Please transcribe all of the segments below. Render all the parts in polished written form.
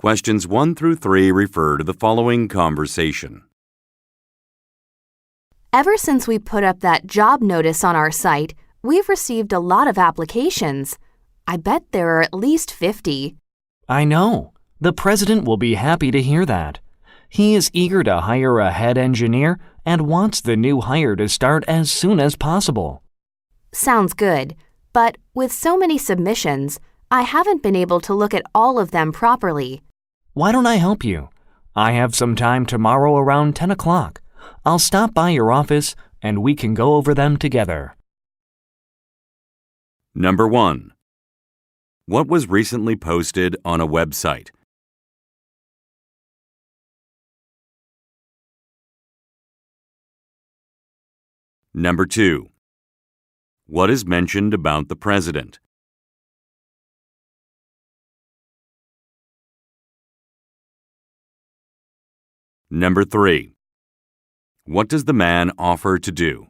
Questions 1 through 3 refer to the following conversation. Ever since we put up that job notice on our site, we've received a lot of applications. I bet there are at least 50. I know. The president will be happy to hear that. He is eager to hire a head engineer and wants the new hire to start as soon as possible. Sounds good, but with so many submissions, I haven't been able to look at all of them properly. Why don't I help you? I have some time tomorrow around 10 o'clock. I'll stop by your office and we can go over them together. Number 1. What was recently posted on a website? Number 2. What is mentioned about the president? Number 3. What does the man offer to do?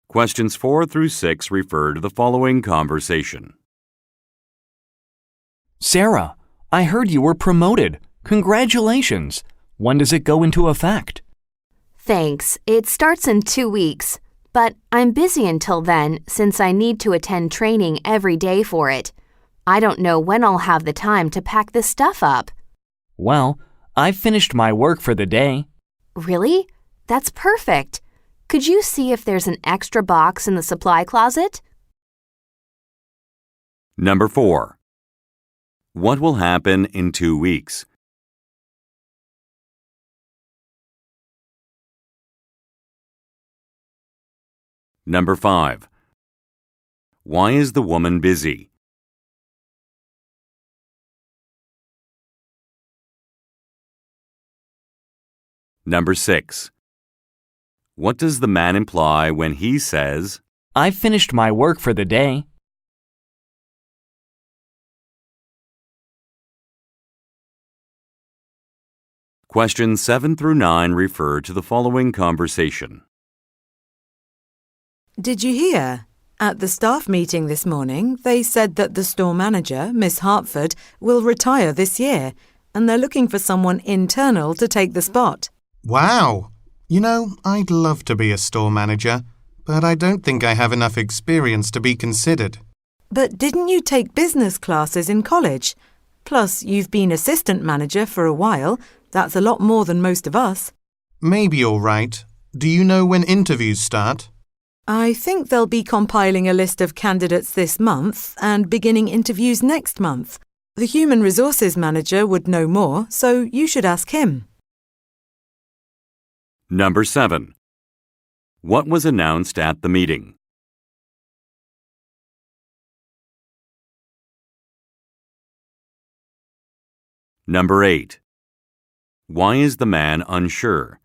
Questions 4 through 6 refer to the following conversation. Sarah, I heard you were promoted. Congratulations. When does it go into effect? Thanks. It starts in 2 weeks, but I'm busy until then since I need to attend training every day for it. I don't know when I'll have the time to pack this stuff up. Well, I've finished my work for the day. Really? That's perfect. Could you see if there's an extra box in the supply closet? Number 4. What will happen in 2 weeks? Number 5. Why is the woman busy? Number 6. What does the man imply when he says, I've finished my work for the day? Questions 7 through 9 refer to the following conversation. Did you hear? At the staff meeting this morning, they said that the store manager, Miss Hartford, will retire this year, and they're looking for someone internal to take the spot. Wow! You know, I'd love to be a store manager, but I don't think I have enough experience to be considered. But didn't you take business classes in college? Plus, you've been assistant manager for a while. That's a lot more than most of us. Maybe you're right. Do you know when interviews start? I think they'll be compiling a list of candidates this month and beginning interviews next month. The human resources manager would know more, so you should ask him. Number 7. What was announced at the meeting? Number 8. Why is the man unsure?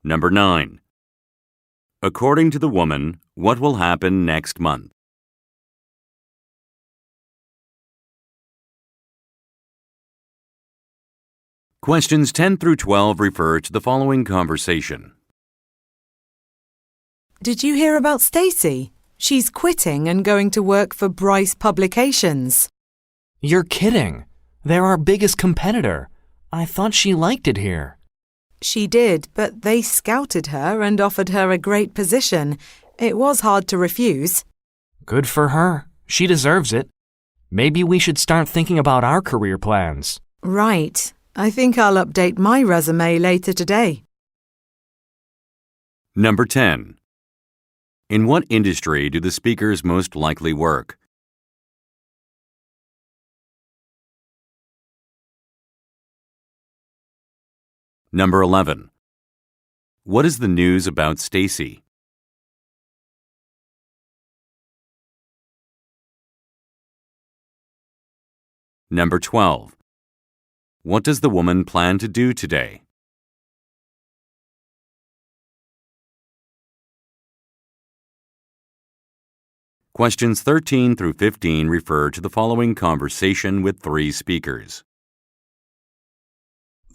Number 9. According to the woman, what will happen next month? Questions 10 through 12 refer to the following conversation. Did you hear about Stacy? She's quitting and going to work for Bryce Publications. You're kidding. They're our biggest competitor. I thought she liked it here. She did, but they scouted her and offered her a great position. It was hard to refuse. Good for her. She deserves it. Maybe we should start thinking about our career plans. Right. I think I'll update my resume later today. Number 10. In what industry do the speakers most likely work? Number 11. What is the news about Stacy? Number 12. What does the woman plan to do today? Questions 13 through 15 refer to the following conversation with 3 speakers.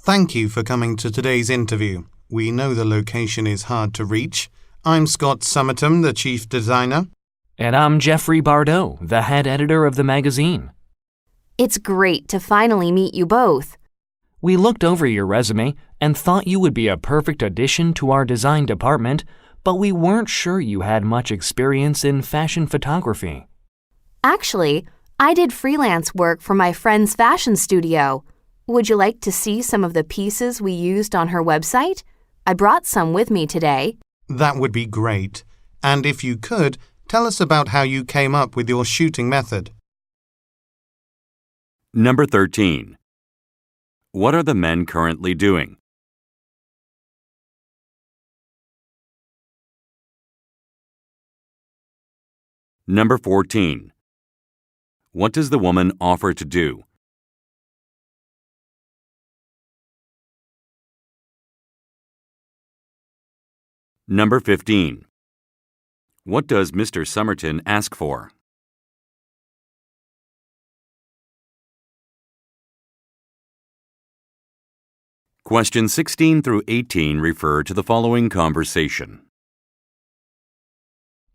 Thank you for coming to today's interview. We know the location is hard to reach. I'm Scott Summerton, the chief designer. And I'm Jeffrey Bardot, the head editor of the magazine. It's great to finally meet you both. We looked over your resume and thought you would be a perfect addition to our design department, but we weren't sure you had much experience in fashion photography. Actually, I did freelance work for my friend's fashion studio. Would you like to see some of the pieces we used on her website? I brought some with me today. That would be great. And if you could, tell us about how you came up with your shooting method. Number 13. What are the men currently doing? Number 14. What does the woman offer to do? Number 15. What does Mr. Summerton ask for? Questions 16 through 18 refer to the following conversation.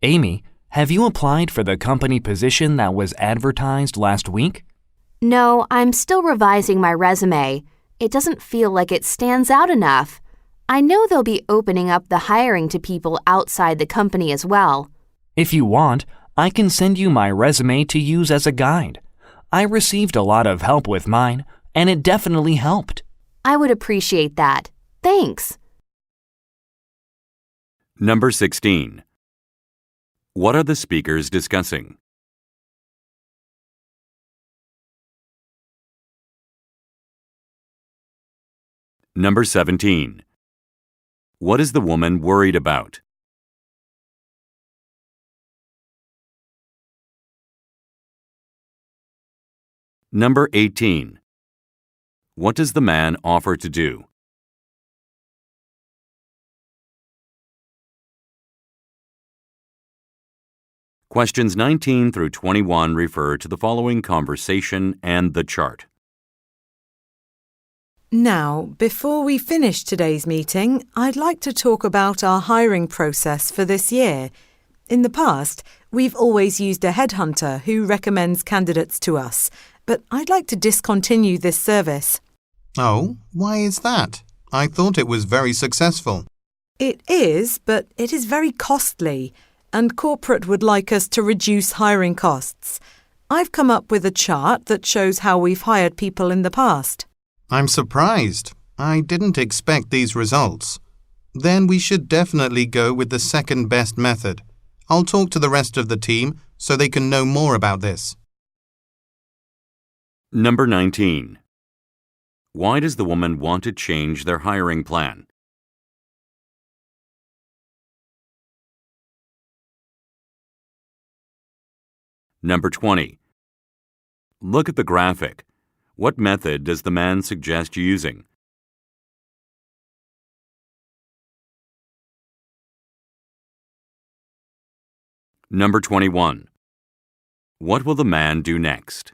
Amy, have you applied for the company position that was advertised last week? No, I'm still revising my resume. It doesn't feel like it stands out enough. I know they'll be opening up the hiring to people outside the company as well. If you want, I can send you my resume to use as a guide. I received a lot of help with mine, and it definitely helped. I would appreciate that. Thanks. Number 16. What are the speakers discussing? Number 17. What is the woman worried about? Number 18. What does the man offer to do? Questions 19 through 21 refer to the following conversation and the chart. Now, before we finish today's meeting, I'd like to talk about our hiring process for this year. In the past, we've always used a headhunter who recommends candidates to us, but I'd like to discontinue this service. Oh, why is that? I thought it was very successful. It is, but it is very costly, and corporate would like us to reduce hiring costs. I've come up with a chart that shows how we've hired people in the past. I'm surprised. I didn't expect these results. Then we should definitely go with the second best method. I'll talk to the rest of the team so they can know more about this. Number 19. Why does the woman want to change their hiring plan? Number 20. Look at the graphic. What method does the man suggest using? Number 21. What will the man do next?